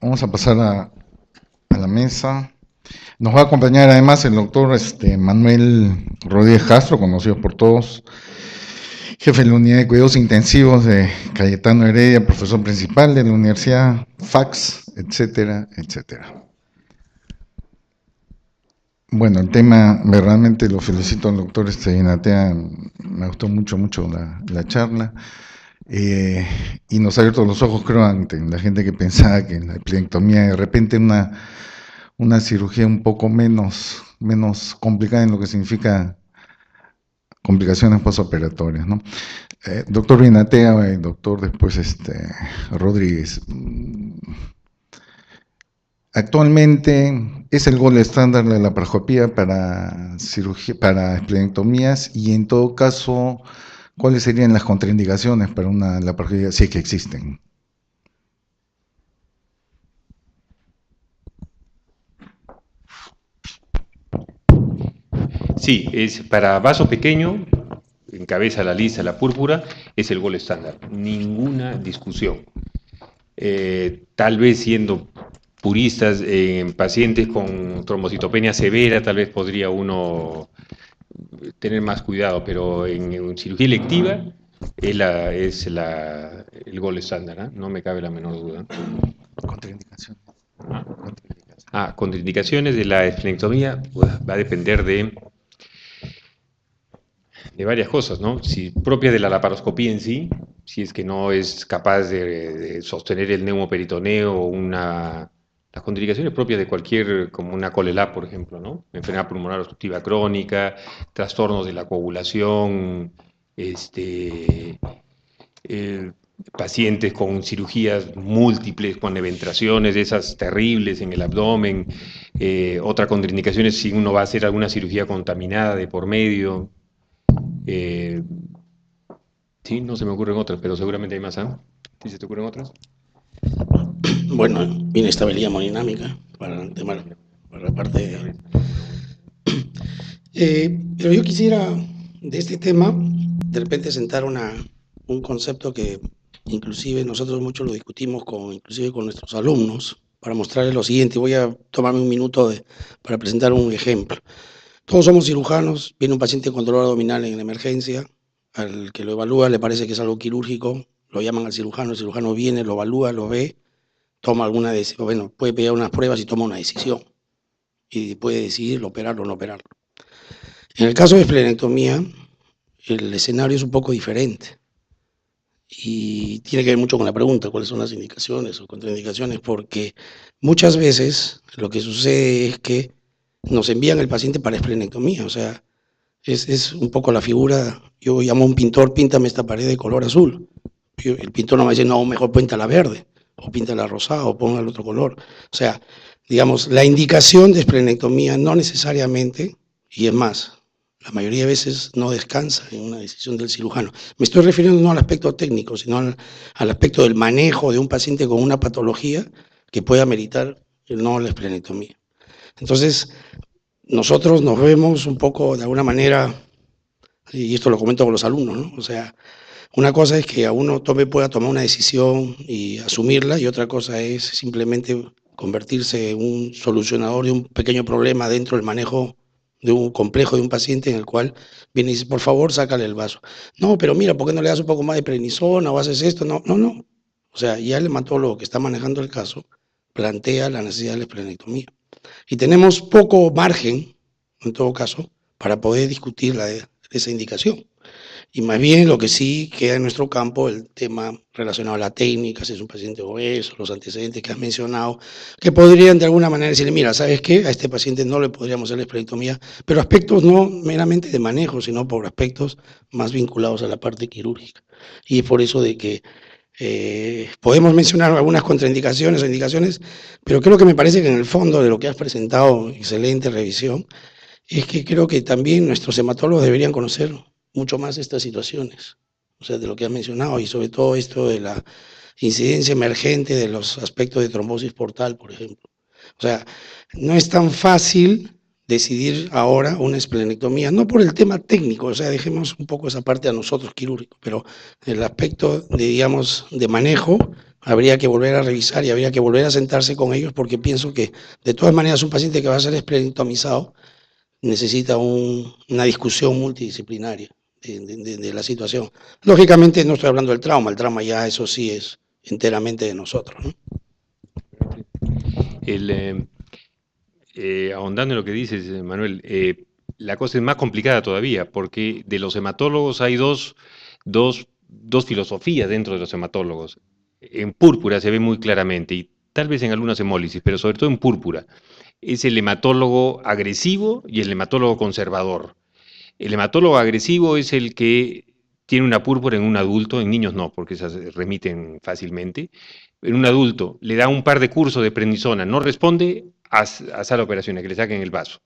Vamos a pasar a la mesa. Nos va a acompañar además el doctor Manuel Rodríguez Castro, conocido por todos, jefe de la unidad de cuidados intensivos de Cayetano Heredia, profesor principal de la Universidad FACS, etcétera, etcétera. Bueno, el tema, realmente lo felicito al doctor Inatea, me gustó mucho la charla. Eh, y nos ha abierto los ojos, creo, ante la gente que pensaba que la epilectomía de repente una cirugía un poco menos complicada en lo que significa complicaciones postoperatorias, ¿no? Doctor Binatea, doctor después Rodríguez, actualmente es el gold estándar de la laparoscopía para cirugía, para esplenectomías, y en todo caso, ¿cuáles serían las contraindicaciones para una laparoscopía si es que existen? Sí, es para vaso pequeño, encabeza la lista la púrpura, es el gol estándar. Ninguna discusión. Tal vez siendo puristas en pacientes con trombocitopenia severa, tal vez podría uno tener más cuidado, pero en cirugía electiva el gol estándar, ¿eh? No me cabe la menor duda. Contraindicaciones. Contraindicaciones de la esplenectomía, pues, va a depender de varias cosas, ¿no? Si propia de la laparoscopía en sí, si es que no es capaz de sostener el neumoperitoneo o las contraindicaciones propias de cualquier, como una colelat, por ejemplo, ¿no? Enfermedad pulmonar obstructiva crónica, trastornos de la coagulación, este, eh, pacientes con cirugías múltiples, con eventraciones de esas terribles en el abdomen. Otra contraindicación es si uno va a hacer alguna cirugía contaminada de por medio. Eh, sí, no se me ocurren otras, pero seguramente hay más, ¿ah? ¿Sí se te ocurren otras? Bueno, inestabilidad hemodinámica para el tema, para la parte de... Pero yo quisiera de este tema de repente sentar un concepto que inclusive nosotros mucho lo discutimos inclusive con nuestros alumnos para mostrarles lo siguiente. Voy a tomarme un minuto para presentar un ejemplo. Todos somos cirujanos, viene un paciente con dolor abdominal en la emergencia, al que lo evalúa le parece que es algo quirúrgico, lo llaman al cirujano, el cirujano viene, lo evalúa, lo ve, toma alguna decisión, bueno, puede pedir unas pruebas y toma una decisión y puede decidir operarlo o no operarlo. En el caso de esplenectomía, el escenario es un poco diferente y tiene que ver mucho con la pregunta, cuáles son las indicaciones o contraindicaciones, porque muchas veces lo que sucede es que nos envían el paciente para esplenectomía, o sea, es un poco la figura, yo llamo a un pintor, píntame esta pared de color azul. El pintor no me dice, no, mejor píntala verde, o píntala rosada, o ponga el otro color. O sea, digamos, la indicación de esplenectomía no necesariamente, y es más, la mayoría de veces no descansa en una decisión del cirujano. Me estoy refiriendo no al aspecto técnico, sino al aspecto del manejo de un paciente con una patología que pueda meritar el no a la esplenectomía. Entonces, nosotros nos vemos un poco de alguna manera, y esto lo comento con los alumnos, ¿no? O sea, una cosa es que a uno pueda tomar una decisión y asumirla, y otra cosa es simplemente convertirse en un solucionador de un pequeño problema dentro del manejo de un complejo de un paciente en el cual viene y dice, por favor, sácale el vaso. No, pero mira, ¿por qué no le das un poco más de prednisona o haces esto? No, no, no. O sea, ya el hematólogo que está manejando el caso plantea la necesidad de la esplenectomía. Y tenemos poco margen, en todo caso, para poder discutir esa indicación. Y más bien lo que sí queda en nuestro campo, el tema relacionado a la técnica, si es un paciente obeso, los antecedentes que has mencionado, que podrían de alguna manera decirle, mira, ¿sabes qué? A este paciente no le podríamos hacer la esplenectomía, pero aspectos no meramente de manejo, sino por aspectos más vinculados a la parte quirúrgica. Y es por eso de que podemos mencionar algunas contraindicaciones o indicaciones, pero creo que me parece que en el fondo de lo que has presentado, excelente revisión, es que creo que también nuestros hematólogos deberían conocer mucho más estas situaciones, o sea, de lo que has mencionado, y sobre todo esto de la incidencia emergente de los aspectos de trombosis portal, por ejemplo. O sea, no es tan fácil decidir ahora una esplenectomía, no por el tema técnico, o sea, dejemos un poco esa parte a nosotros quirúrgicos, pero el aspecto de, digamos, de manejo habría que volver a revisar y habría que volver a sentarse con ellos, porque pienso que de todas maneras un paciente que va a ser esplenectomizado necesita una discusión multidisciplinaria de la situación. Lógicamente no estoy hablando del trauma, el trauma ya eso sí es enteramente de nosotros, ¿no? Ahondando en lo que dices, Manuel, la cosa es más complicada todavía, porque de los hematólogos hay dos filosofías dentro de los hematólogos. En púrpura se ve muy claramente, y tal vez en algunas hemólisis, pero sobre todo en púrpura. Es el hematólogo agresivo y el hematólogo conservador. El hematólogo agresivo es el que tiene una púrpura en un adulto, en niños no, porque esas remiten fácilmente. En un adulto le da un par de cursos de prednisona, no responde, a sala de operaciones, que le saquen el vaso.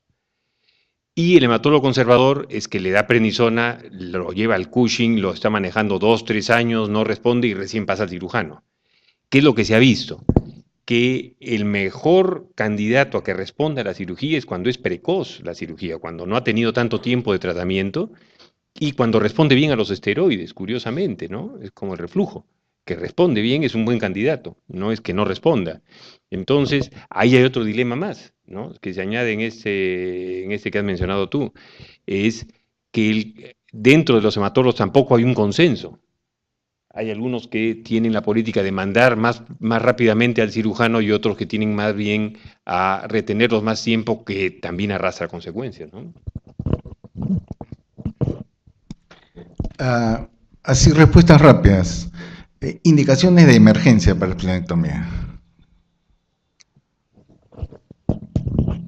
Y el hematólogo conservador es que le da prednisona, lo lleva al Cushing, lo está manejando 2, 3 años, no responde y recién pasa al cirujano. ¿Qué es lo que se ha visto? Que el mejor candidato a que responda a la cirugía es cuando es precoz la cirugía, cuando no ha tenido tanto tiempo de tratamiento y cuando responde bien a los esteroides, curiosamente, ¿no? Es como el reflujo, que responde bien es un buen candidato, no es que no responda. Entonces, ahí hay otro dilema más, ¿no? Que se añade en este que has mencionado tú, es que dentro de los hematólogos tampoco hay un consenso. Hay algunos que tienen la política de mandar más rápidamente al cirujano y otros que tienen más bien a retenerlos más tiempo, que también arrastra consecuencias, ¿no? Así, respuestas rápidas. Indicaciones de emergencia para la esplenectomía.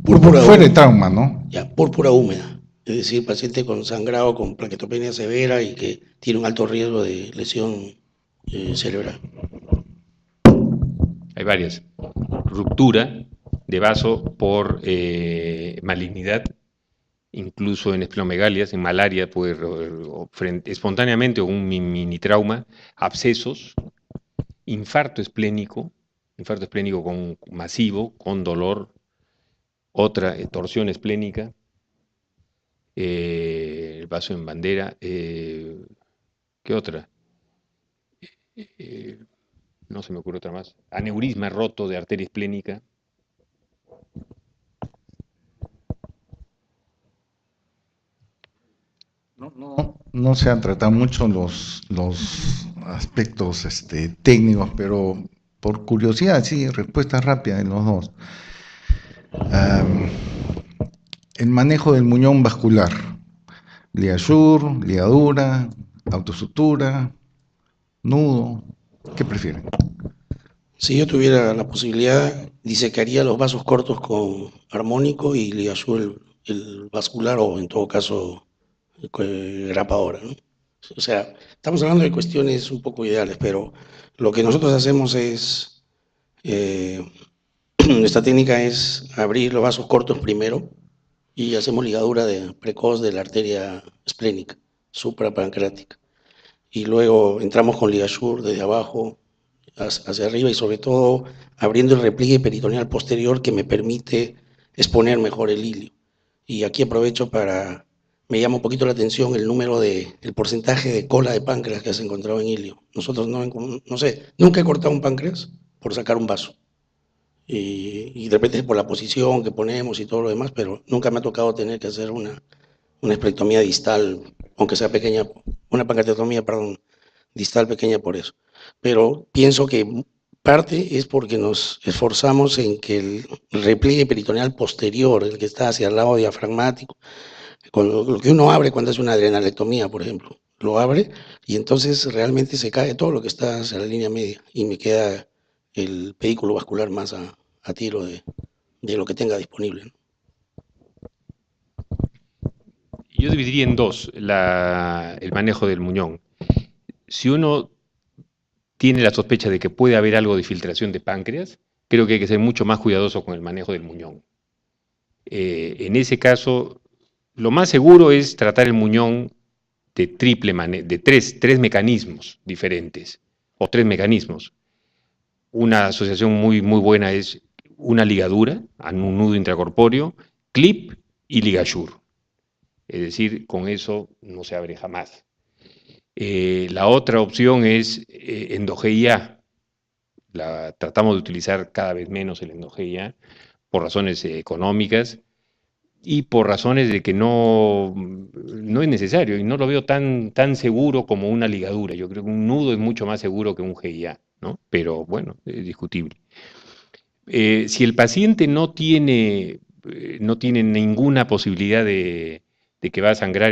Púrpura Fuera de húmeda. trauma, ¿no? Ya, púrpura húmeda. Es decir, paciente con sangrado, con plaquetopenia severa y que tiene un alto riesgo de lesión cerebral. Hay varias. Ruptura de vaso por malignidad, incluso en esplomegalias, en malaria, pues, espontáneamente o un mini trauma, abscesos, infarto esplénico masivo, con dolor, otra torsión esplénica, el vaso en bandera, ¿qué otra? No se me ocurre otra más. Aneurisma roto de arteria esplénica. No se han tratado mucho los aspectos técnicos, pero por curiosidad, sí, respuesta rápida en los dos. El manejo del muñón vascular. Ligasur, ligadura, autosutura, nudo. ¿Qué prefieren? Si yo tuviera la posibilidad, disecaría los vasos cortos con armónico y ligasur el vascular o en todo caso grapadora, ¿no? O sea, estamos hablando de cuestiones un poco ideales, pero lo que nosotros hacemos es, nuestra técnica es abrir los vasos cortos primero y hacemos ligadura precoz de la arteria esplénica, suprapancreática. Y luego entramos con ligasur desde abajo hacia arriba y sobre todo abriendo el repliegue peritoneal posterior que me permite exponer mejor el hilio. Y aquí aprovecho me llama un poquito la atención el porcentaje de cola de páncreas que has encontrado en hilio. Nosotros no sé, nunca he cortado un páncreas por sacar un vaso. Y de repente es por la posición que ponemos y todo lo demás, pero nunca me ha tocado tener que hacer una esplectomía distal, aunque sea pequeña, una pancreatomía, perdón, distal pequeña por eso. Pero pienso que parte es porque nos esforzamos en que el repliegue peritoneal posterior, el que está hacia el lado diafragmático, con lo que uno abre cuando hace una adrenalectomía, por ejemplo, lo abre y entonces realmente se cae todo lo que está hacia la línea media y me queda el pedículo vascular más a tiro de lo que tenga disponible, ¿no? Yo dividiría en dos el manejo del muñón. Si uno tiene la sospecha de que puede haber algo de filtración de páncreas, creo que hay que ser mucho más cuidadoso con el manejo del muñón. En ese caso, lo más seguro es tratar el muñón de tres mecanismos diferentes, o tres mecanismos. Una asociación muy, muy buena es una ligadura, un nudo intracorpóreo, clip y ligasure. Es decir, con eso no se abre jamás. La otra opción es endoGIA, Tratamos de utilizar cada vez menos el endogea por razones económicas y por razones de que no es necesario y no lo veo tan seguro como una ligadura. Yo creo que un nudo es mucho más seguro que un GIA, ¿no? Pero bueno, es discutible. Si el paciente no tiene ninguna posibilidad de que va a sangrar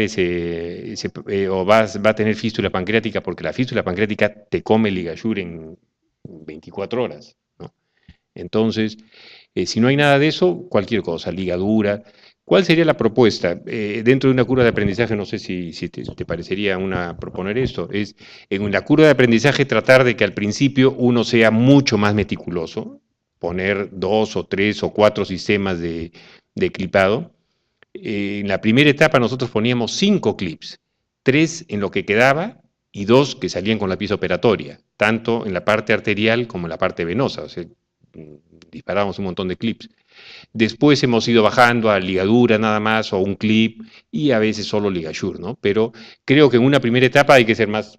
o va a tener fístula pancreática, porque la fístula pancreática te come el ligayur en 24 horas, ¿no? Entonces, si no hay nada de eso, cualquier cosa, ligadura. ¿Cuál sería la propuesta? Dentro de una curva de aprendizaje, no sé si te parecería proponer esto, es en la curva de aprendizaje tratar de que al principio uno sea mucho más meticuloso, poner 2 o 3 o 4 sistemas de clipado. En la primera etapa nosotros poníamos 5 clips, 3 en lo que quedaba y 2 que salían con la pieza operatoria, tanto en la parte arterial como en la parte venosa, o sea, disparábamos un montón de clips. Después hemos ido bajando a ligadura nada más o un clip y a veces solo ligashur, ¿no? Pero creo que en una primera etapa hay que ser más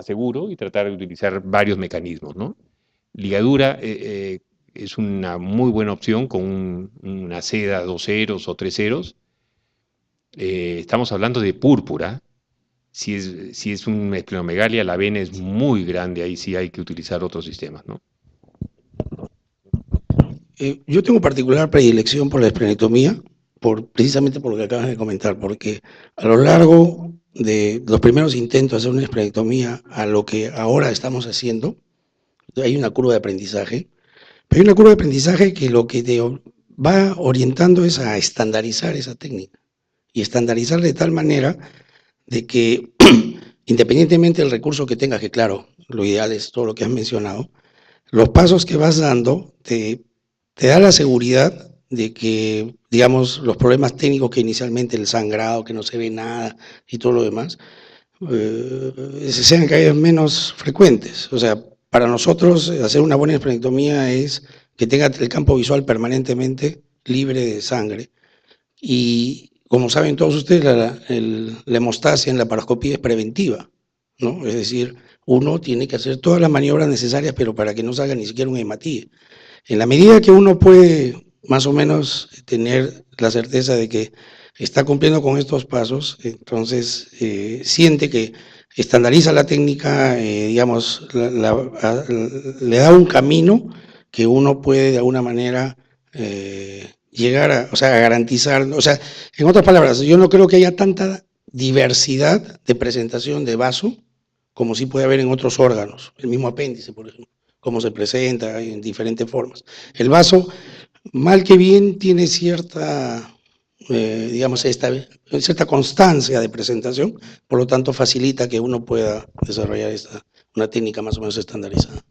seguro y tratar de utilizar varios mecanismos, ¿no? Ligadura es una muy buena opción con una seda 2 ceros o 3 ceros. Estamos hablando de púrpura. Si es una esplenomegalia, la vena es muy grande, ahí sí hay que utilizar otros sistemas, ¿no? Yo tengo particular predilección por la esplenectomía, precisamente por lo que acabas de comentar, porque a lo largo de los primeros intentos de hacer una esplenectomía a lo que ahora estamos haciendo, hay una curva de aprendizaje, pero hay una curva de aprendizaje que lo que te va orientando es a estandarizar esa técnica y estandarizar de tal manera de que independientemente del recurso que tengas, que claro, lo ideal es todo lo que has mencionado, los pasos que vas dando te da la seguridad de que, digamos, los problemas técnicos que inicialmente el sangrado, que no se ve nada y todo lo demás, sean cada vez menos frecuentes. O sea, para nosotros hacer una buena esplenectomía es que tenga el campo visual permanentemente libre de sangre. Y como saben todos ustedes, la hemostasia en la paroscopía es preventiva, ¿no? Es decir, uno tiene que hacer todas las maniobras necesarias, pero para que no salga ni siquiera un hematíe. En la medida que uno puede más o menos tener la certeza de que está cumpliendo con estos pasos, entonces siente que estandariza la técnica, digamos, le da un camino que uno puede de alguna manera llegar a, o sea, a garantizar, o sea, en otras palabras, yo no creo que haya tanta diversidad de presentación de vaso como sí puede haber en otros órganos, el mismo apéndice, por ejemplo, cómo se presenta en diferentes formas. El vaso, mal que bien, tiene cierta, digamos, cierta constancia de presentación, por lo tanto facilita que uno pueda desarrollar una técnica más o menos estandarizada.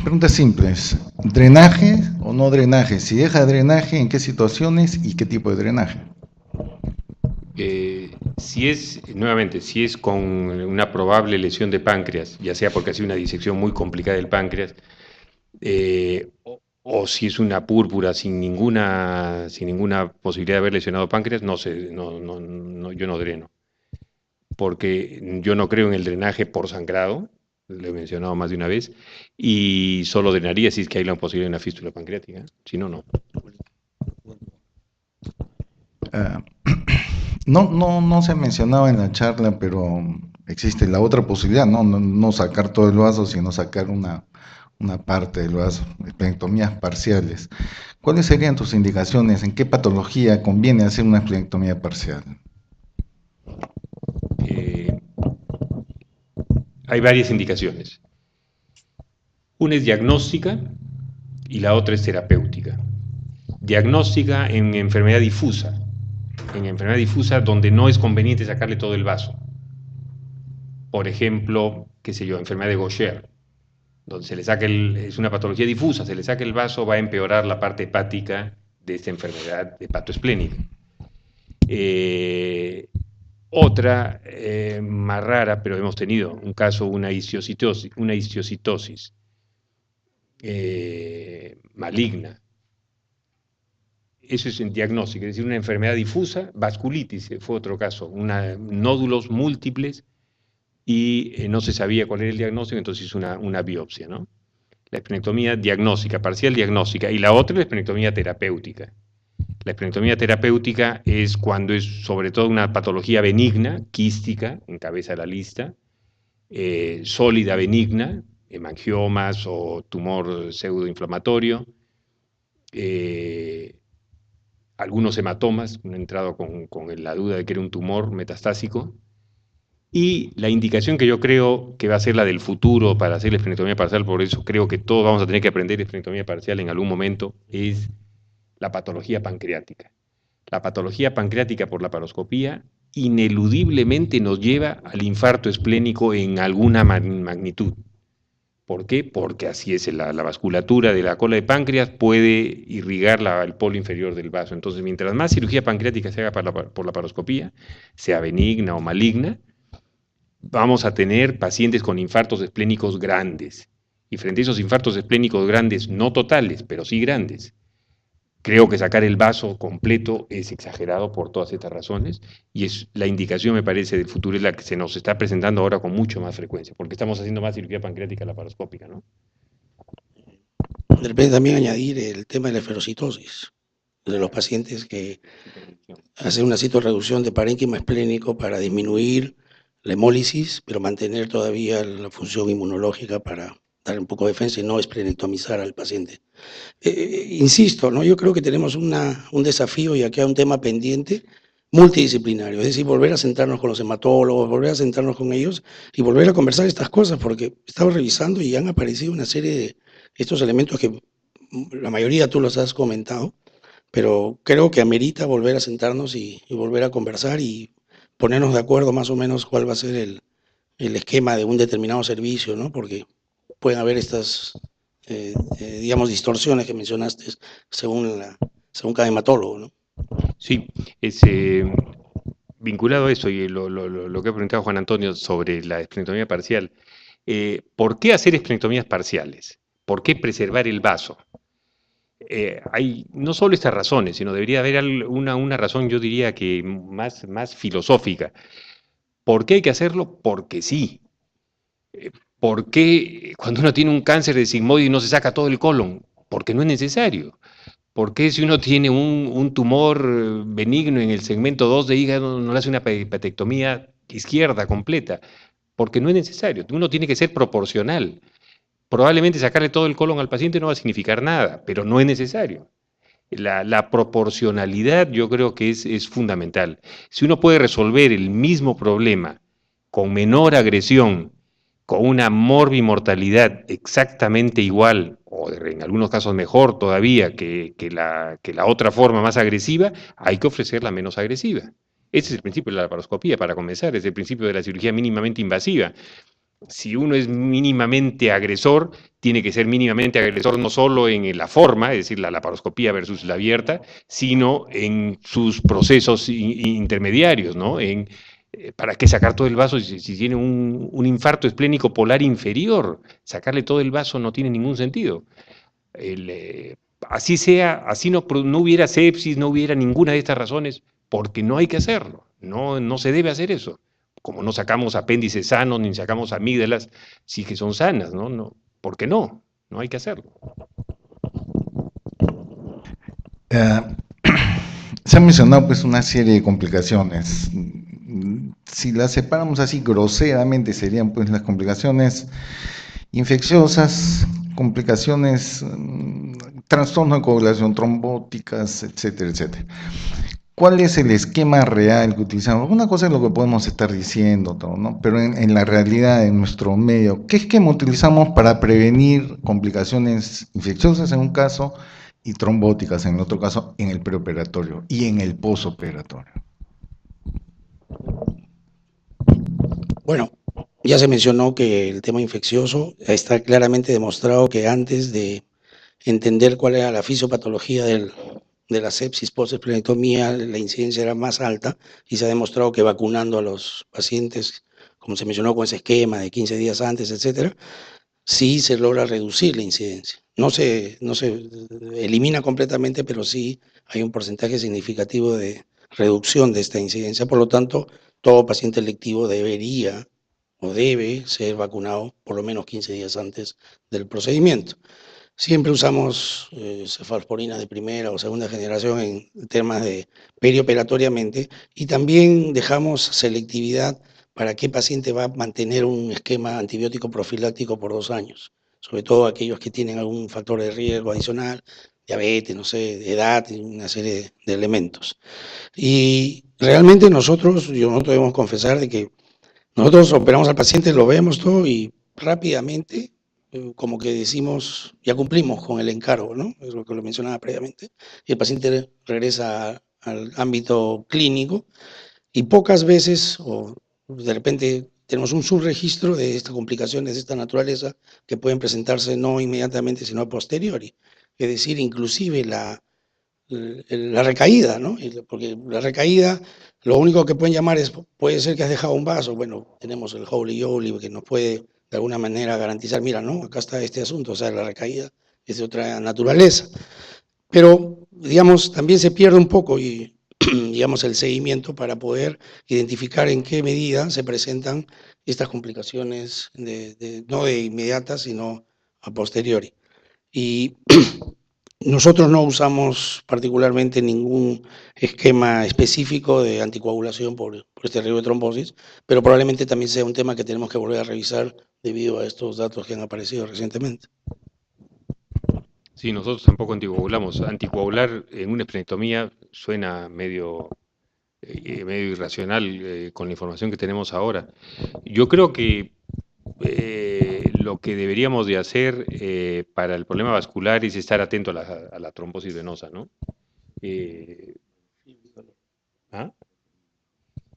Preguntas simples. ¿Drenaje o no drenaje? Si deja drenaje, ¿en qué situaciones y qué tipo de drenaje? Nuevamente, si es con una probable lesión de páncreas, ya sea porque ha sido una disección muy complicada del páncreas, o si es una púrpura sin ninguna posibilidad de haber lesionado páncreas, yo no dreno. Porque yo no creo en el drenaje por sangrado, lo he mencionado más de una vez, y solo drenaría si es que hay la posibilidad de una fístula pancreática, si no, no. No se mencionaba en la charla, pero existe la otra posibilidad, no sacar todo el vaso, sino sacar una parte del vaso, esplenectomías parciales. ¿Cuáles serían tus indicaciones? ¿En qué patología conviene hacer una esplenectomía parcial? Hay varias indicaciones. Una es diagnóstica y la otra es terapéutica. Diagnóstica en enfermedad difusa donde no es conveniente sacarle todo el vaso. Por ejemplo, qué sé yo, enfermedad de Gaucher, donde se le saca es una patología difusa, se le saca el vaso, va a empeorar la parte hepática de esta enfermedad hepatoesplénica. Otra más rara, pero hemos tenido un caso, una histiocytosis maligna. Eso es en diagnóstico, es decir, una enfermedad difusa, vasculitis fue otro caso, nódulos múltiples y no se sabía cuál era el diagnóstico, entonces hizo una biopsia, ¿no? La esplenectomía diagnóstica, parcial diagnóstica, y la otra es la esplenectomía terapéutica. La esplenectomía terapéutica es cuando es sobre todo una patología benigna, quística, encabeza la lista, sólida benigna, hemangiomas o tumor pseudoinflamatorio, algunos hematomas, han entrado con la duda de que era un tumor metastásico, y la indicación que yo creo que va a ser la del futuro para hacer la esplenectomía parcial, por eso creo que todos vamos a tener que aprender esplenectomía parcial en algún momento, es la patología pancreática. La patología pancreática por la paroscopía ineludiblemente nos lleva al infarto esplénico en alguna magnitud. ¿Por qué? Porque así es, la vasculatura de la cola de páncreas puede irrigar el polo inferior del vaso. Entonces, mientras más cirugía pancreática se haga por la paroscopía, sea benigna o maligna, vamos a tener pacientes con infartos esplénicos grandes. Y frente a esos infartos esplénicos grandes, no totales, pero sí grandes, creo que sacar el vaso completo es exagerado por todas estas razones, y es la indicación, me parece, del futuro, es la que se nos está presentando ahora con mucho más frecuencia, porque estamos haciendo más cirugía pancreática laparoscópica, ¿no? De repente también añadir el tema de la esferocitosis, de los pacientes que hacen una citorreducción de parénquima esplénico para disminuir la hemólisis, pero mantener todavía la función inmunológica para dar un poco de defensa y no esplenectomizar al paciente. Insisto, ¿no? Yo creo que tenemos un desafío y aquí hay un tema pendiente multidisciplinario, es decir, volver a sentarnos con los hematólogos, volver a sentarnos con ellos y volver a conversar estas cosas, porque estaba revisando y han aparecido una serie de estos elementos que la mayoría tú los has comentado, pero creo que amerita volver a sentarnos y volver a conversar y ponernos de acuerdo más o menos cuál va a ser el esquema de un determinado servicio, ¿no? Porque pueden haber estas, digamos, distorsiones que mencionaste según cada hematólogo, ¿no? Sí, es vinculado a eso y lo que ha preguntado Juan Antonio sobre la esplenectomía parcial. ¿Por qué hacer esplenectomías parciales? ¿Por qué preservar el vaso? Hay no solo estas razones, sino debería haber una razón, yo diría que más filosófica. ¿Por qué hay que hacerlo? Porque sí. ¿Por qué cuando uno tiene un cáncer de sigmoide no se saca todo el colon? Porque no es necesario. ¿Por qué si uno tiene un tumor benigno en el segmento 2 de hígado no le hace una hepatectomía izquierda completa? Porque no es necesario. Uno tiene que ser proporcional. Probablemente sacarle todo el colon al paciente no va a significar nada, pero no es necesario. La proporcionalidad yo creo que es fundamental. Si uno puede resolver el mismo problema con menor agresión, con una morbimortalidad exactamente igual, o en algunos casos mejor todavía que la otra forma más agresiva, hay que ofrecerla menos agresiva. Ese es el principio de la laparoscopía, para comenzar, es el principio de la cirugía mínimamente invasiva. Si uno es mínimamente agresor, tiene que ser mínimamente agresor no solo en la forma, es decir, la laparoscopía versus la abierta, sino en sus procesos intermediarios, ¿no? ¿Para qué sacar todo el vaso si tiene un infarto esplénico polar inferior? Sacarle todo el vaso no tiene ningún sentido. Así sea, así no hubiera sepsis, no hubiera ninguna de estas razones, porque no hay que hacerlo, no se debe hacer eso. Como no sacamos apéndices sanos ni sacamos amígdalas, sí que son sanas, ¿no? ¿Por qué no? No hay que hacerlo. Se han mencionado pues una serie de complicaciones. Si las separamos así groseramente, serían pues las complicaciones infecciosas, complicaciones, trastorno de coagulación, trombóticas, etcétera, etcétera. ¿Cuál es el esquema real que utilizamos? Una cosa es lo que podemos estar diciendo, ¿no? Pero en la realidad, en nuestro medio, ¿qué esquema utilizamos para prevenir complicaciones infecciosas en un caso y trombóticas en el otro caso, en el preoperatorio y en el posoperatorio? Bueno, ya se mencionó que el tema infeccioso está claramente demostrado que antes de entender cuál era la fisiopatología de la sepsis post-esplenectomía, la incidencia era más alta y se ha demostrado que vacunando a los pacientes, como se mencionó con ese esquema de 15 días antes, etcétera, sí se logra reducir la incidencia. No se elimina completamente, pero sí hay un porcentaje significativo de reducción de esta incidencia. Por lo tanto, todo paciente electivo debería o debe ser vacunado por lo menos 15 días antes del procedimiento. Siempre usamos cefalexina de primera o segunda generación en temas de perioperatoriamente y también dejamos selectividad para qué paciente va a mantener un esquema antibiótico profiláctico por 2 años, sobre todo aquellos que tienen algún factor de riesgo adicional, diabetes, no sé, edad, y una serie de elementos. Y realmente nosotros debemos confesar de que nosotros operamos al paciente, lo vemos todo y rápidamente, como que decimos, ya cumplimos con el encargo, ¿no? Es lo que lo mencionaba previamente. Y el paciente regresa al ámbito clínico y pocas veces, o de repente, tenemos un subregistro de estas complicaciones de esta naturaleza que pueden presentarse no inmediatamente, sino a posteriori. Es decir, inclusive la recaída, ¿no? Porque la recaída, lo único que pueden llamar es, puede ser que has dejado un vaso. Bueno, tenemos el Holy Joly que nos puede de alguna manera garantizar, mira, no, acá está este asunto, o sea, la recaída es de otra naturaleza. Pero, digamos, también se pierde un poco y, digamos, el seguimiento para poder identificar en qué medida se presentan estas complicaciones, no de inmediatas, sino a posteriori. Y nosotros no usamos particularmente ningún esquema específico de anticoagulación por este riesgo de trombosis, pero probablemente también sea un tema que tenemos que volver a revisar debido a estos datos que han aparecido recientemente. Sí, nosotros tampoco anticoagulamos. Anticoagular en una esplenectomía suena medio irracional con la información que tenemos ahora. Yo creo que lo que deberíamos de hacer para el problema vascular es estar atento a la trombosis venosa, ¿no? Eh, ¿Ah?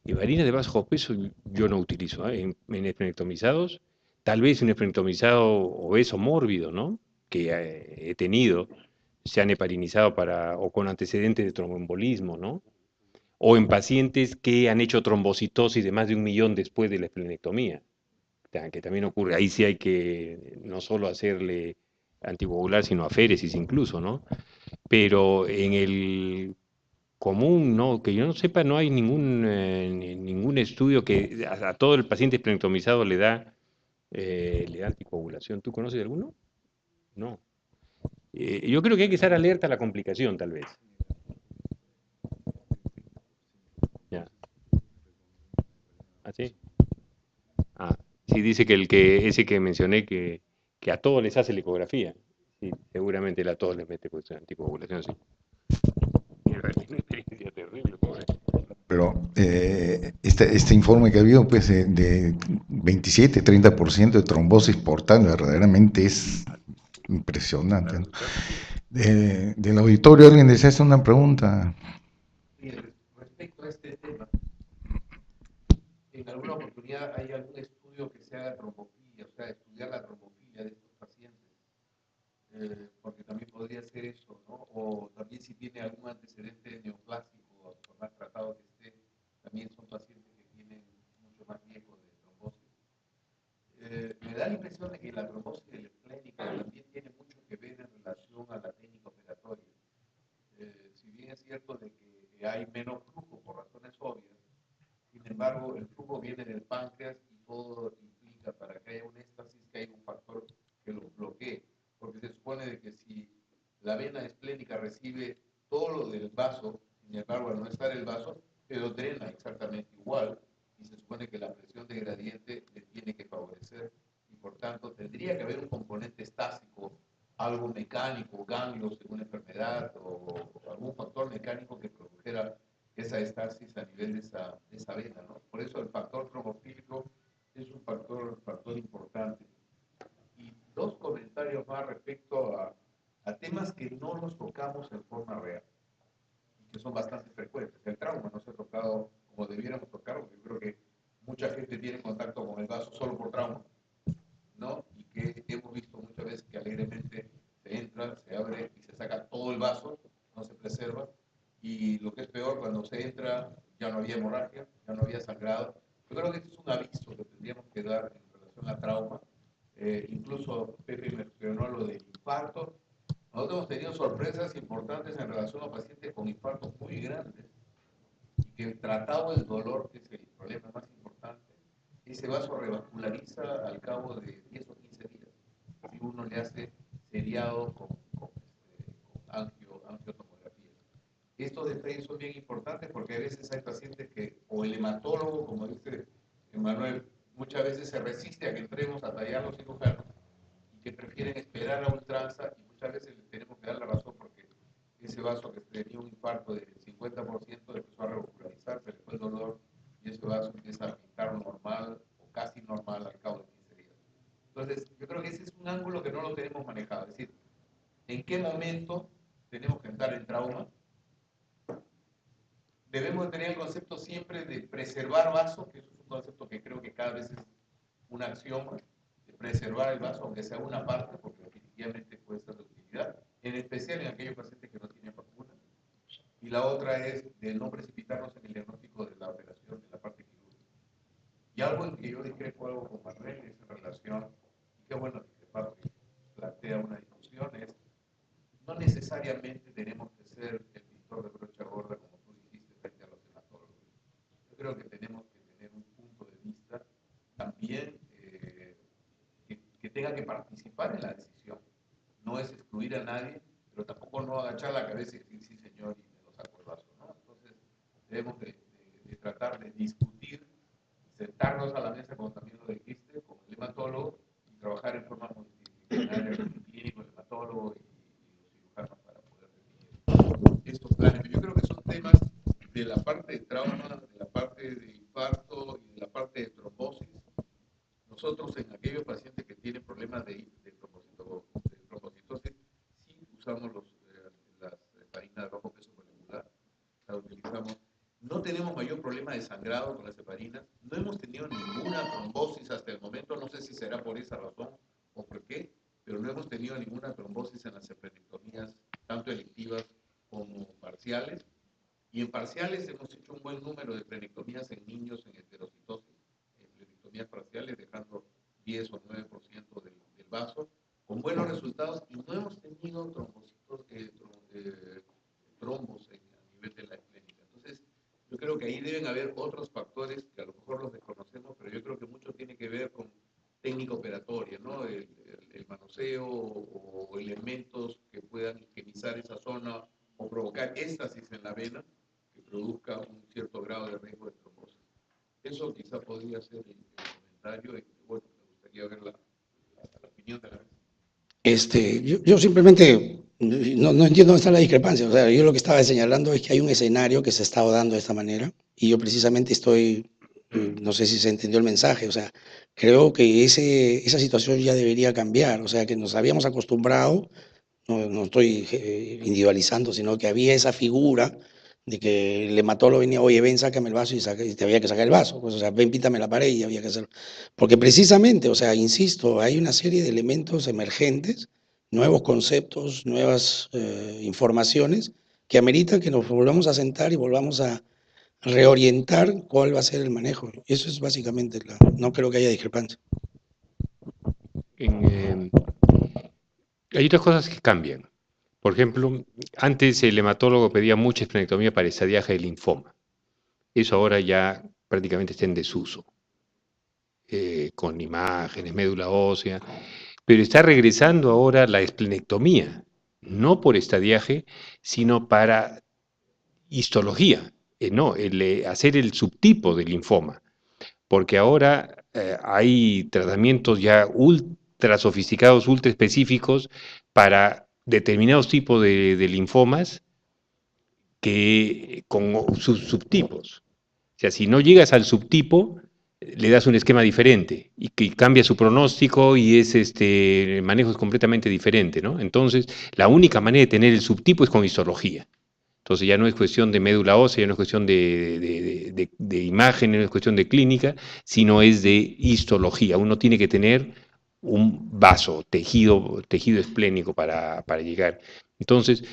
Heparina de bajo peso yo no utilizo, ¿eh? En esplenectomizados, tal vez un esplenectomizado obeso mórbido, ¿no? Que he tenido, se han heparinizado o con antecedentes de tromboembolismo, ¿no? O en pacientes que han hecho trombocitosis de más de 1 millón después de la esplenectomía, que también ocurre. Ahí sí hay que no solo hacerle anticoagular, sino aféresis incluso, ¿no? Pero en el común, no, que yo no sepa, no hay ningún estudio que a todo el paciente esplenectomizado le da anticoagulación. ¿Tú conoces de alguno? No. Yo creo que hay que estar alerta a la complicación, tal vez. Ya. ¿Ah, sí? Ah, sí, dice ese que mencioné que a todos les hace la ecografía. Sí, seguramente a todos les mete pues anticoagulación, sí. Una experiencia terrible, pobre. Pero este informe que ha habido, pues, de 27-30% de trombosis portal, verdaderamente es impresionante, ¿no? Del auditorio, ¿alguien desea hacer una pregunta? Respecto a este tema, en alguna oportunidad hay algún estudio que se haga trombofilia, o sea, estudiar la trombofilia de estos pacientes, porque también podría ser eso, ¿no? O también si tiene algún antecedente neoplásico, por más tratado que esté, también son pacientes que tienen mucho más riesgo de trombosis. Me da la impresión de que la trombosis esplénica también tiene mucho que ver en relación a la técnica operatoria. Si bien es cierto de que hay menos flujo por razones obvias, sin embargo, el flujo viene del páncreas y todo implica para que haya un éxtasis que hay un factor que lo bloquee, porque se supone de que si la vena esplénica recibe todo lo del vaso, sin embargo, al no estar el vaso, pero drena exactamente igual, y se supone que la presión de gradiente le tiene que favorecer, y por tanto tendría que haber un componente estásico, algo mecánico, ganglios de una enfermedad o algún factor mecánico que produjera esa estasis a nivel de esa vena, ¿no? Por eso el factor trombofílico es un factor importante. Y dos comentarios más respecto a temas que no los tocamos en forma real y que son bastante frecuentes. El trauma no se ha tocado como debiéramos tocarlo, porque yo creo que mucha gente tiene contacto con el vaso solo por trauma, ¿no? Y que hemos visto muchas veces que alegremente se entra, se abre y se saca todo el vaso, no se preserva. Y lo que es peor, cuando se entra, ya no había hemorragia, ya no había sangrado. Yo creo que este es un aviso que tendríamos que dar en relación a trauma. Incluso Pepe mencionó lo del infarto. Nosotros hemos tenido sorpresas importantes en relación a pacientes con infartos muy grandes y que tratado el dolor, que es el problema más importante, ese vaso revasculariza al cabo de 10 o 15 días. Si uno le hace seriado con angiotomografía. Estos detalles son bien importantes porque a veces hay pacientes que, o el hematólogo, como dice Emanuel, muchas veces se resiste a que entremos a tallar los cirujanos y que prefieren esperar a ultranza, y muchas veces les tenemos que dar la razón porque ese vaso que tenía un infarto del 50% empezó a revascularizar, se le fue el dolor y ese vaso empieza a pintar normal o casi normal al cabo de 15 días. Entonces, yo creo que ese es un ángulo que no lo tenemos manejado, es decir, ¿en qué momento tenemos que entrar en trauma? Debemos tener el concepto siempre de preservar vasos, que eso es un concepto que creo que cada vez es un axioma, de preservar el vaso, aunque sea una parte, porque definitivamente puede ser de utilidad, en especial en aquellos pacientes que no tienen vacuna. Y la otra es de no precipitarnos en el diagnóstico de la operación, de la parte quirúrgica. Y algo en que yo discrepo algo con Manuel es en relación, y qué bueno discrepar porque plantea una discusión, es no necesariamente tenemos que ser el pintor de brocha gorda, como tú dijiste, frente a los hematólogos. Yo creo que tenemos que tener un punto de vista también que tenga que participar en la decisión. No es excluir a nadie, pero tampoco no agachar la cabeza y decir sí señor y me lo saco el vaso, ¿no? Entonces debemos de tratar de discutir, sentarnos a la mesa, como también lo dijiste, con el hematólogo y trabajar en forma multidisciplinaria con el clínico, el hematólogo y los cirujanos para poder definir estos planes. Yo creo que son temas de la parte de trauma, de la parte de infarto y de la parte de trombosis. Nosotros en aquellos pacientes que tienen problemas de trombocitosis, sí usamos las heparinas de bajo peso molecular, las utilizamos. No tenemos mayor problema de sangrado con las heparinas, no hemos tenido ninguna trombosis hasta el momento, no sé si será por esa razón o por qué, pero no hemos tenido ninguna trombosis en las esplenectomías, tanto electivas como parciales. Y en parciales hemos hecho un buen número de esplenectomías en niños en heterocitosis, esplenectomías parciales, dejando 10 o 9% del vaso, con buenos resultados, y no hemos tenido trombos a nivel de la clínica. Entonces, yo creo que ahí deben haber otros factores que a lo mejor los desconocemos, pero yo creo que mucho tiene que ver con técnica operatoria, ¿no? El manoseo o elementos que puedan isquemizar esa zona o provocar éstasis en la vena que produzca un cierto grado de riesgo de trombosis. Eso quizá podría ser el comentario y bueno, me gustaría ver la opinión de la mesa. Yo simplemente no entiendo dónde está la discrepancia. O sea, yo lo que estaba señalando es que hay un escenario que se está dando de esta manera y yo precisamente no sé si se entendió el mensaje, o sea, creo que esa situación ya debería cambiar, o sea, que nos habíamos acostumbrado, no estoy individualizando, sino que había esa figura de que el hematólogo venía, oye, ven, sácame el vaso y te había que sacar el vaso, pues, o sea, ven, píntame la pared y había que hacerlo. Porque precisamente, o sea, insisto, hay una serie de elementos emergentes, nuevos conceptos, nuevas informaciones que ameritan que nos volvamos a sentar y volvamos a reorientar cuál va a ser el manejo. Eso es básicamente, no creo que haya discrepancia. Hay otras cosas que cambian. Por ejemplo, antes el hematólogo pedía mucha esplenectomía para estadiaje de linfoma. Eso ahora ya prácticamente está en desuso, con imágenes, médula ósea, pero está regresando ahora la esplenectomía, no por estadiaje, sino para histología, hacer el subtipo del linfoma, porque ahora hay tratamientos ya ultra sofisticados, ultra específicos para determinados tipos de linfomas con sus subtipos. O sea, si no llegas al subtipo, le das un esquema diferente y que cambia su pronóstico y el manejo es completamente diferente, ¿no? Entonces, la única manera de tener el subtipo es con histología. Entonces ya no es cuestión de médula ósea, ya no es cuestión de imagen, no es cuestión de clínica, sino es de histología. Uno tiene que tener un vaso, tejido esplénico para llegar. Entonces,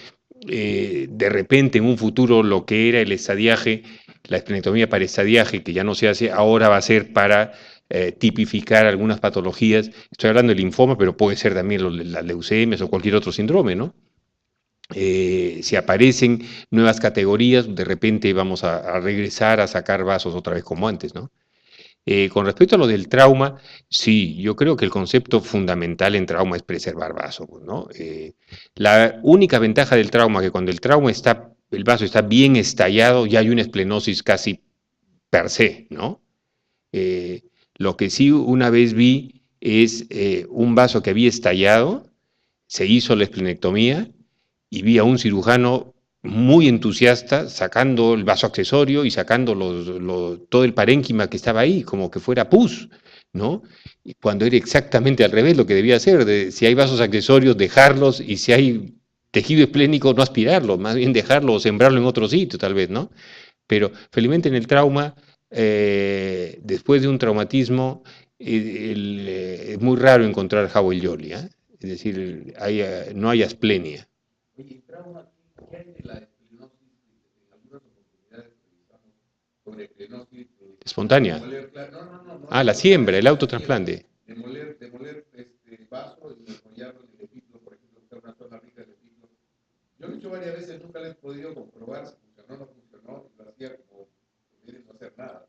de repente en un futuro lo que era el estadiaje, la esplenectomía para estadiaje, que ya no se hace, ahora va a ser para tipificar algunas patologías. Estoy hablando del linfoma, pero puede ser también las leucemias o cualquier otro síndrome, ¿no? Si aparecen nuevas categorías, de repente vamos a regresar a sacar vasos otra vez como antes, ¿no? Con respecto a lo del trauma, sí, yo creo que el concepto fundamental en trauma es preservar vaso, pues, ¿no? La única ventaja del trauma es que cuando el vaso está bien estallado, ya hay una esplenosis casi per se, ¿no? Eh, lo que sí una vez vi es un vaso que había estallado, se hizo la esplenectomía y vi a un cirujano muy entusiasta sacando el vaso accesorio y sacando todo el parénquima que estaba ahí, como que fuera pus, ¿no? Y cuando era exactamente al revés lo que debía hacer, si hay vasos accesorios, dejarlos, y si hay tejido esplénico, no aspirarlo, más bien dejarlo o sembrarlo en otro sitio, tal vez, ¿no? Pero felizmente en el trauma, después de un traumatismo, es muy raro encontrar Howell Jolly, ¿eh? Es decir, no hay asplenia. Oye, ¿y trauma, qué hay de la esplenosis? En algunas oportunidades revisamos sobre esplenosis Espontánea. demoler, no, Ah, la siembra, el autotrasplante. demoler vaso y desmollarlo en el epítelo, por ejemplo, buscar una zona rica del epítelo. Yo lo he hecho varias veces, nunca lo he podido comprobar si funcionó o no funcionó, y lo hacía como no hacer nada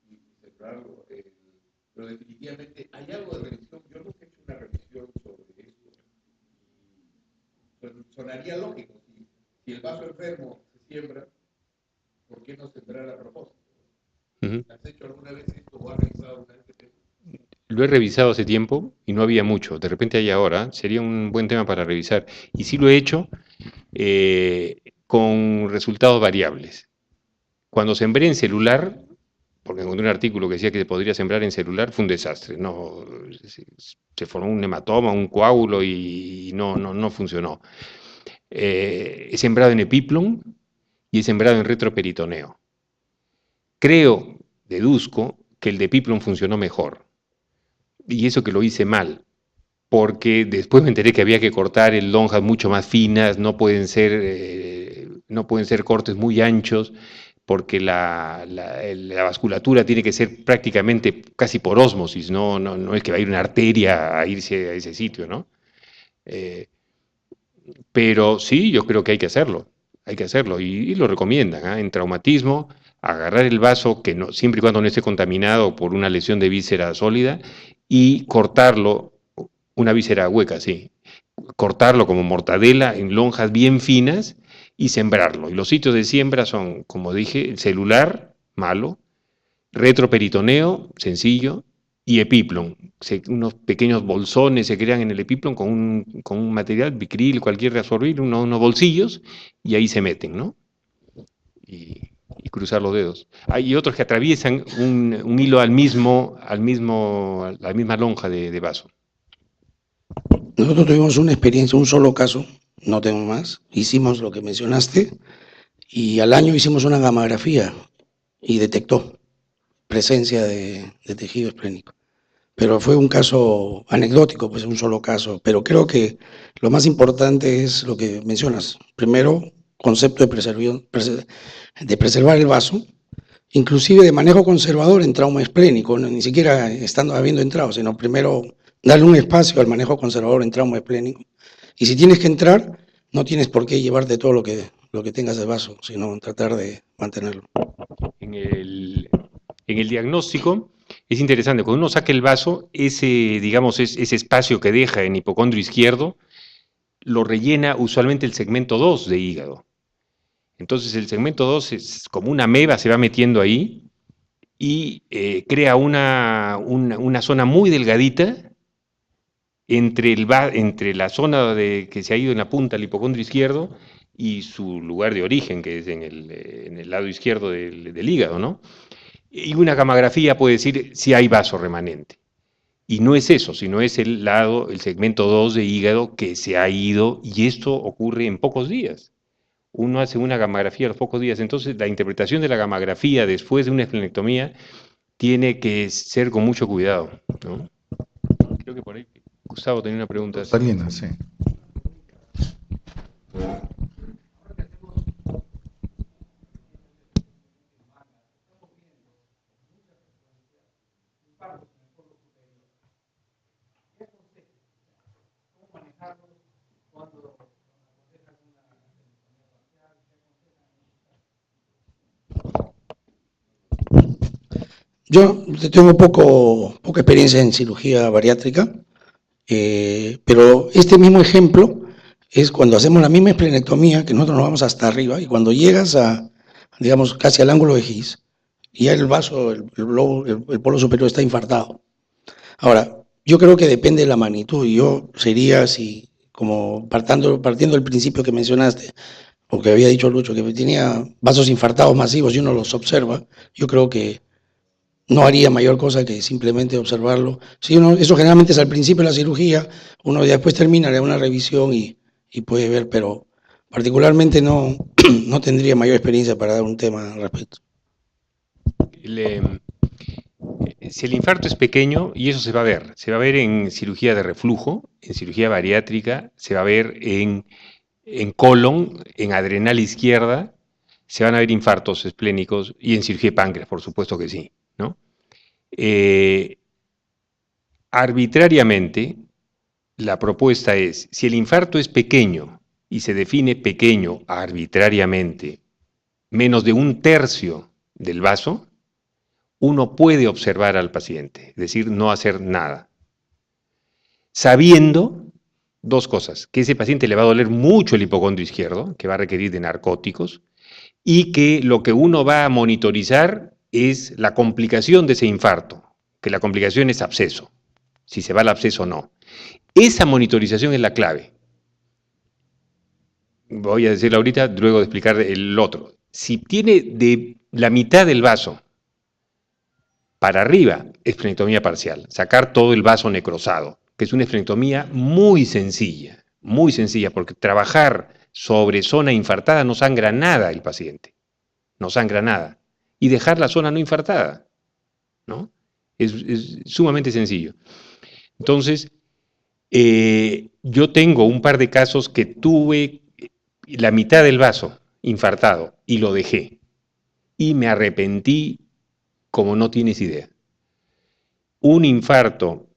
y sembrarlo. Pero definitivamente hay algo de revisión. Yo nunca he hecho una revisión sobre esto. Sonaría lógico. Si el vaso enfermo se siembra, ¿por qué no sembrar a propósito? ¿Has hecho alguna vez esto o has revisado alguna vez este tema? Lo he revisado hace tiempo y no había mucho. De repente hay ahora. Sería un buen tema para revisar. Y sí lo he hecho con resultados variables. Cuando sembré en celular, porque encontré un artículo que decía que se podría sembrar en celular, fue un desastre. No, se formó un hematoma, un coágulo y no funcionó. He sembrado en epiplon y he sembrado en retroperitoneo. Deduzco, que el de epiplon funcionó mejor. Y eso que lo hice mal, porque después me enteré que había que cortar el lonjas mucho más finas, no pueden ser cortes muy anchos, porque la vasculatura tiene que ser prácticamente casi por ósmosis, no es que va a ir una arteria a irse a ese sitio, ¿no? Eh, pero sí, yo creo que hay que hacerlo, y lo recomiendan, ¿eh? En traumatismo, agarrar el vaso, que no, siempre y cuando no esté contaminado por una lesión de víscera sólida, y cortarlo, una víscera hueca, sí, cortarlo como mortadela en lonjas bien finas y sembrarlo. Y los sitios de siembra son, como dije, el celular, malo, retroperitoneo, sencillo, y epiplon. Unos pequeños bolsones se crean en el epiplon con un material, bicril, cualquier reabsorbible, unos bolsillos, y ahí se meten, ¿no? Y cruzar los dedos. Hay otros que atraviesan un hilo a la misma lonja de vaso. Nosotros tuvimos una experiencia, un solo caso, no tengo más. Hicimos lo que mencionaste y al año hicimos una gamografía y detectó presencia de tejido esplénico. Pero fue un caso anecdótico, pues un solo caso. Pero creo que lo más importante es lo que mencionas. Primero, concepto de preservar el vaso, inclusive de manejo conservador en trauma esplénico, ni siquiera habiendo entrado, sino primero darle un espacio al manejo conservador en trauma esplénico. Y si tienes que entrar, no tienes por qué llevarte todo lo que tengas de vaso, sino tratar de mantenerlo. En el diagnóstico es interesante, cuando uno saca el vaso, digamos, ese espacio que deja en hipocondrio izquierdo, lo rellena usualmente el segmento 2 de hígado. Entonces el segmento 2 es como una ameba, se va metiendo ahí y crea una zona muy delgadita entre la zona que se ha ido en la punta del hipocondrio izquierdo y su lugar de origen, que es en el lado izquierdo del hígado, ¿no? Y una gamografía puede decir si hay vaso remanente. Y no es eso, sino es el segmento 2 de hígado que se ha ido, y esto ocurre en pocos días. Uno hace una gamografía a los pocos días, entonces la interpretación de la gamografía después de una esplenectomía tiene que ser con mucho cuidado, ¿no? Creo que por ahí Gustavo tenía una pregunta. Salinas, sí. Yo tengo poca experiencia en cirugía bariátrica, pero este mismo ejemplo es cuando hacemos la misma esplenectomía, que nosotros nos vamos hasta arriba, y cuando llegas digamos, casi al ángulo de His, y ya el vaso, el polo superior está infartado. Ahora, yo creo que depende de la magnitud, y yo sería así, como partiendo del principio que mencionaste, o que había dicho Lucho, que tenía vasos infartados masivos y uno los observa, yo creo que no haría mayor cosa que simplemente observarlo. Sí, eso generalmente es al principio de la cirugía, uno después termina, le da una revisión y puede ver, pero particularmente no, no tendría mayor experiencia para dar un tema al respecto. Si el infarto es pequeño, y eso se va a ver en cirugía de reflujo, en cirugía bariátrica, se va a ver en colon, en adrenal izquierda, se van a ver infartos esplénicos y en cirugía de páncreas, por supuesto que sí, ¿no? Arbitrariamente, la propuesta es, si el infarto es pequeño y se define pequeño arbitrariamente, menos de 1/3 del vaso, uno puede observar al paciente, es decir, no hacer nada, sabiendo dos cosas, que ese paciente le va a doler mucho el hipocondrio izquierdo, que va a requerir de narcóticos, y que lo que uno va a monitorizar es la complicación de ese infarto, que la complicación es absceso, si se va al absceso o no. Esa monitorización es la clave. Voy a decirlo ahorita, luego de explicar el otro. Si tiene de la mitad del vaso para arriba, esplenectomía parcial, sacar todo el vaso necrosado, que es una esplenectomía muy sencilla, porque trabajar sobre zona infartada no sangra nada el paciente, no sangra nada, y dejar la zona no infartada, ¿no? Es sumamente sencillo. Entonces, yo tengo un par de casos que tuve la mitad del vaso infartado y lo dejé, y me arrepentí como no tienes idea. Un infarto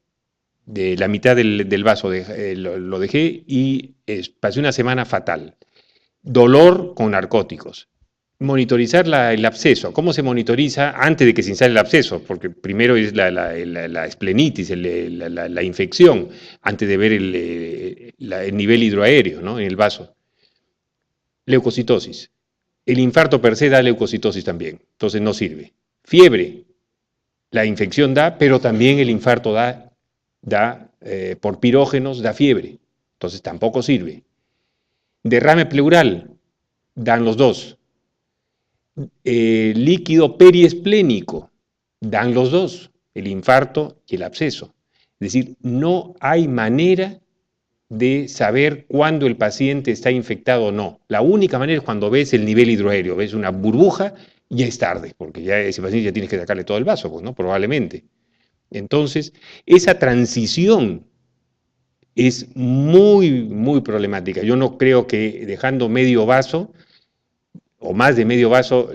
de la mitad del vaso lo dejé y pasé una semana fatal. Dolor con narcóticos. Monitorizar el absceso. ¿Cómo se monitoriza antes de que se instale el absceso? Porque primero es la esplenitis, la infección, antes de ver el nivel hidroaéreo, ¿no?, en el vaso. Leucocitosis. El infarto per se da leucocitosis también, entonces no sirve. Fiebre. La infección da, pero también el infarto da por pirógenos, da fiebre, entonces tampoco sirve. Derrame pleural, dan los dos. Líquido periesplénico, dan los dos, el infarto y el absceso. Es decir, no hay manera de saber cuándo el paciente está infectado o no. La única manera es cuando ves el nivel hidroaéreo, ves una burbuja, ya es tarde, porque ya ese paciente ya tienes que sacarle todo el vaso, pues, ¿no? Probablemente. Entonces, esa transición es muy, muy problemática. Yo no creo que dejando medio vaso o más de medio vaso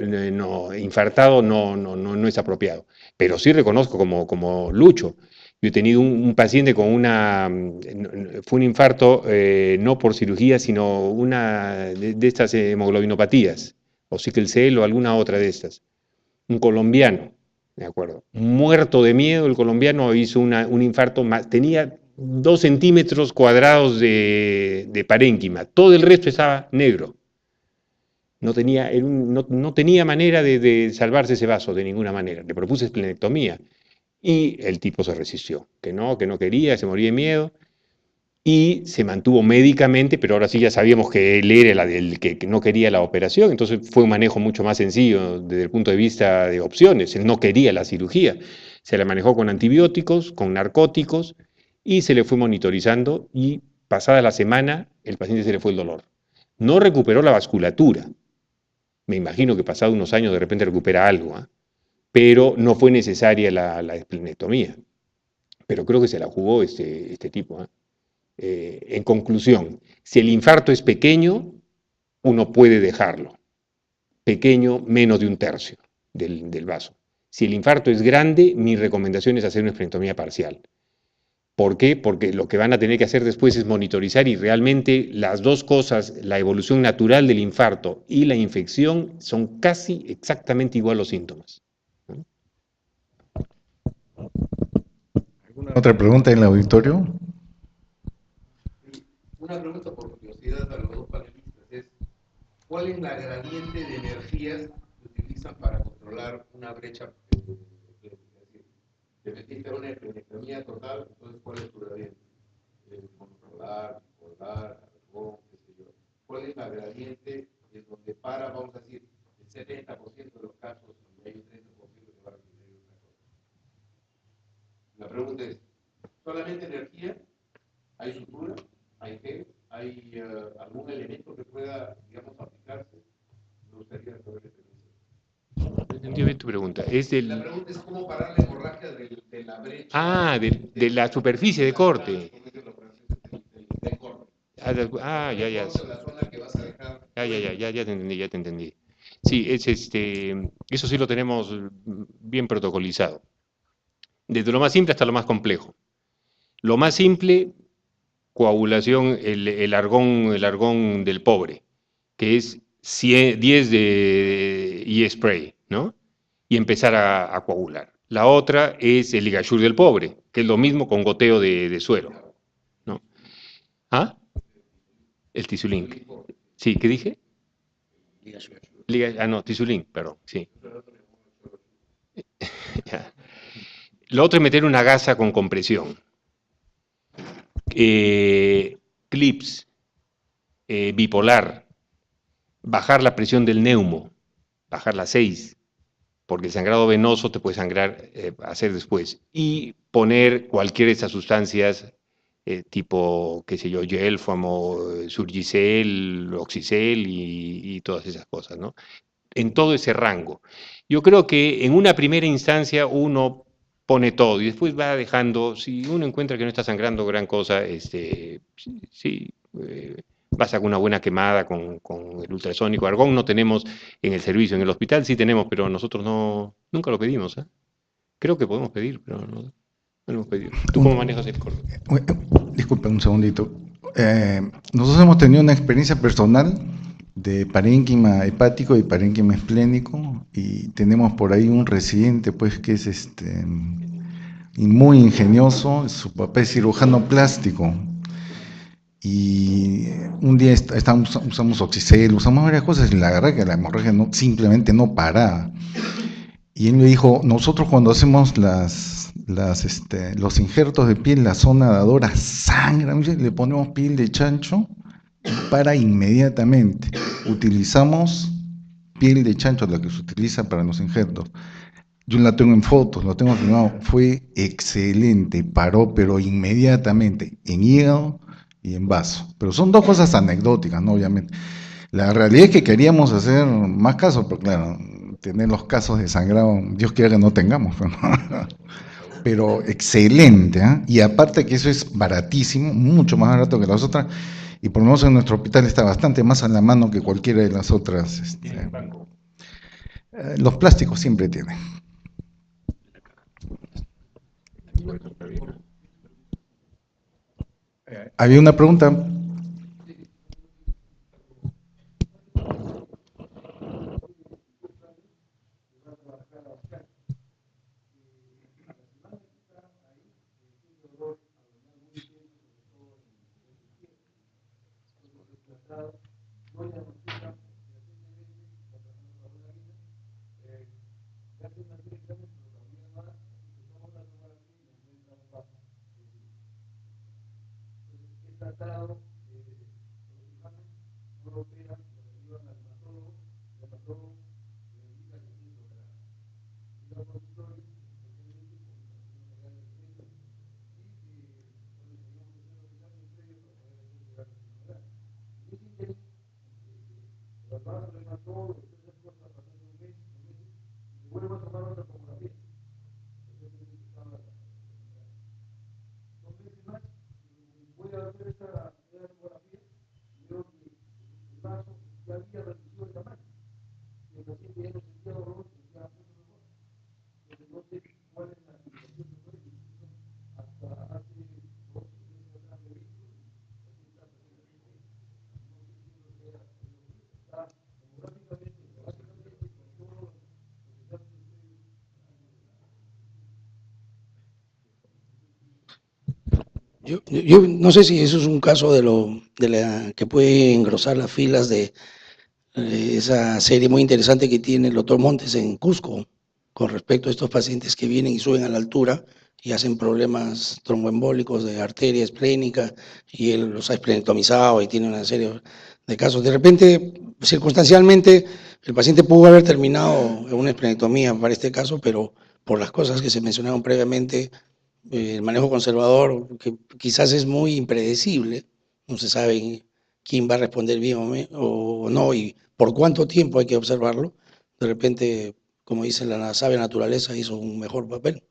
infartado no es apropiado. Pero sí reconozco como Lucho. Yo he tenido un paciente con fue un infarto no por cirugía, sino una de estas hemoglobinopatías, o sickle cell o alguna otra de estas. Un colombiano, de acuerdo, muerto de miedo, el colombiano hizo un infarto, tenía 2 centímetros cuadrados de parénquima, todo el resto estaba negro. No tenía manera de salvarse ese vaso de ninguna manera. Le propuse esplenectomía y el tipo se resistió, que no quería, se moría de miedo y se mantuvo médicamente, pero ahora sí ya sabíamos que él era el que no quería la operación, entonces fue un manejo mucho más sencillo desde el punto de vista de opciones. Él no quería la cirugía, se la manejó con antibióticos, con narcóticos y se le fue monitorizando y pasada la semana el paciente se le fue el dolor. No recuperó la vasculatura. Me imagino que pasado unos años de repente recupera algo, pero no fue necesaria la esplenectomía. Pero creo que se la jugó este tipo. En conclusión, si el infarto es pequeño, uno puede dejarlo. Pequeño, menos de 1/3 del vaso. Si el infarto es grande, mi recomendación es hacer una esplenectomía parcial. ¿Por qué? Porque lo que van a tener que hacer después es monitorizar y realmente las dos cosas, la evolución natural del infarto y la infección, son casi exactamente igual los síntomas. ¿Otra pregunta en el auditorio? Una pregunta por curiosidad a los dos panelistas es, ¿cuál es la gradiente de energías que utilizan para controlar una brecha? Es decir, te metiste a una economía total, entonces ¿cuál es tu gradiente? Controlar, bipolar, argón, qué sé yo. ¿Cuál es la gradiente en donde para, vamos a decir, el 70% de los casos y hay un 30% que va a requerir una cosa? La pregunta es, ¿solamente energía? ¿Hay sutura? ¿Hay qué? ¿Hay algún elemento que pueda, digamos, aplicarse? Me gustaría saber ese concepto. No entendí bien tu pregunta. Es La del... pregunta es cómo parar la hemorragia de la brecha. Ah, de la superficie de corte. ¿Cómo dicen los franceses? Del corte. Ya, ya. La zona que vas a dejar. Ya te entendí, ya te entendí. Sí, eso sí lo tenemos bien protocolizado. Desde lo más simple hasta lo más complejo. Lo más simple, coagulación, el argón del pobre, que es 10 de e-spray, ¿no? Y empezar a coagular. La otra es el ligashur del pobre, que es lo mismo con goteo de suero, ¿no? ¿Ah? El Tisulink. Sí, ¿qué dije? No, Tisulink, perdón, sí. Ya. Lo otro es meter una gasa con compresión. Clips, bipolar, bajar la presión del neumo, bajarla a 6, porque el sangrado venoso te puede sangrar, hacer después. Y poner cualquiera de esas sustancias, tipo, qué sé yo, Gelfamo, Surgicel, Oxicel y todas esas cosas, ¿no? En todo ese rango. Yo creo que en una primera instancia uno pone todo y después va dejando, si uno encuentra que no está sangrando gran cosa, sí, vas a una buena quemada con el ultrasónico. Argón no tenemos en el servicio, en el hospital sí tenemos, pero nosotros nunca lo pedimos, ¿eh? Creo que podemos pedir, pero no lo hemos pedido. ¿Tú cómo manejas el corte? Disculpe un segundito. Nosotros hemos tenido una experiencia personal de parénquima hepático y parénquima esplénico y tenemos por ahí un residente pues que es y muy ingenioso, su papá es cirujano plástico y un día usamos Oxicel, usamos varias cosas y la verdad que la hemorragia simplemente no paraba. Y él me dijo, nosotros cuando hacemos los injertos de piel, la zona dadora sangra, le ponemos piel de chancho y para inmediatamente. Utilizamos piel de chancho, la que se utiliza para los injertos. Yo la tengo en fotos, lo tengo filmado, fue excelente, paró, pero inmediatamente, en hígado y en vaso. Pero son dos cosas anecdóticas, ¿no? Obviamente. La realidad es que queríamos hacer más casos, pero claro, tener los casos de sangrado, Dios quiera que no tengamos, pero excelente, ¿eh? Y aparte que eso es baratísimo, mucho más barato que las otras, y por lo menos en nuestro hospital está bastante más a la mano que cualquiera de las otras. Los plásticos siempre tienen. Había una pregunta. Yo no sé si eso es un caso que puede engrosar las filas de esa serie muy interesante que tiene el doctor Montes en Cusco con respecto a estos pacientes que vienen y suben a la altura y hacen problemas tromboembólicos de arteria esplénica y él los ha esplenectomizado y tiene una serie de casos. De repente, circunstancialmente, el paciente pudo haber terminado en una esplenectomía para este caso, pero por las cosas que se mencionaron previamente, el manejo conservador, que quizás es muy impredecible, no se sabe quién va a responder bien o no y por cuánto tiempo hay que observarlo, de repente, como dice la sabia naturaleza, hizo un mejor papel.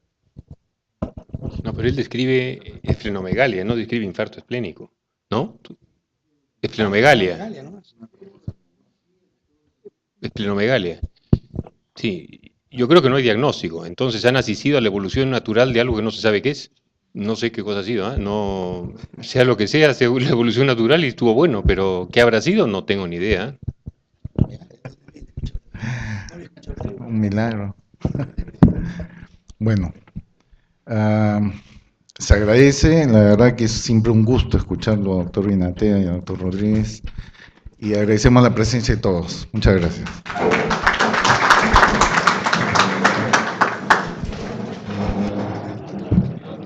No, pero él describe esplenomegalia, no describe infarto esplénico, ¿no? Esplenomegalia. Esplenomegalia. Sí, yo creo que no hay diagnóstico. Entonces han asistido a la evolución natural de algo que no se sabe qué es. No sé qué cosa ha sido, ¿eh? No, sea lo que sea, según la evolución natural y estuvo bueno, pero ¿qué habrá sido? No tengo ni idea. Un milagro. Bueno, se agradece, la verdad que es siempre un gusto escucharlo, doctor Binatea y al doctor Rodríguez, y agradecemos la presencia de todos. Muchas gracias.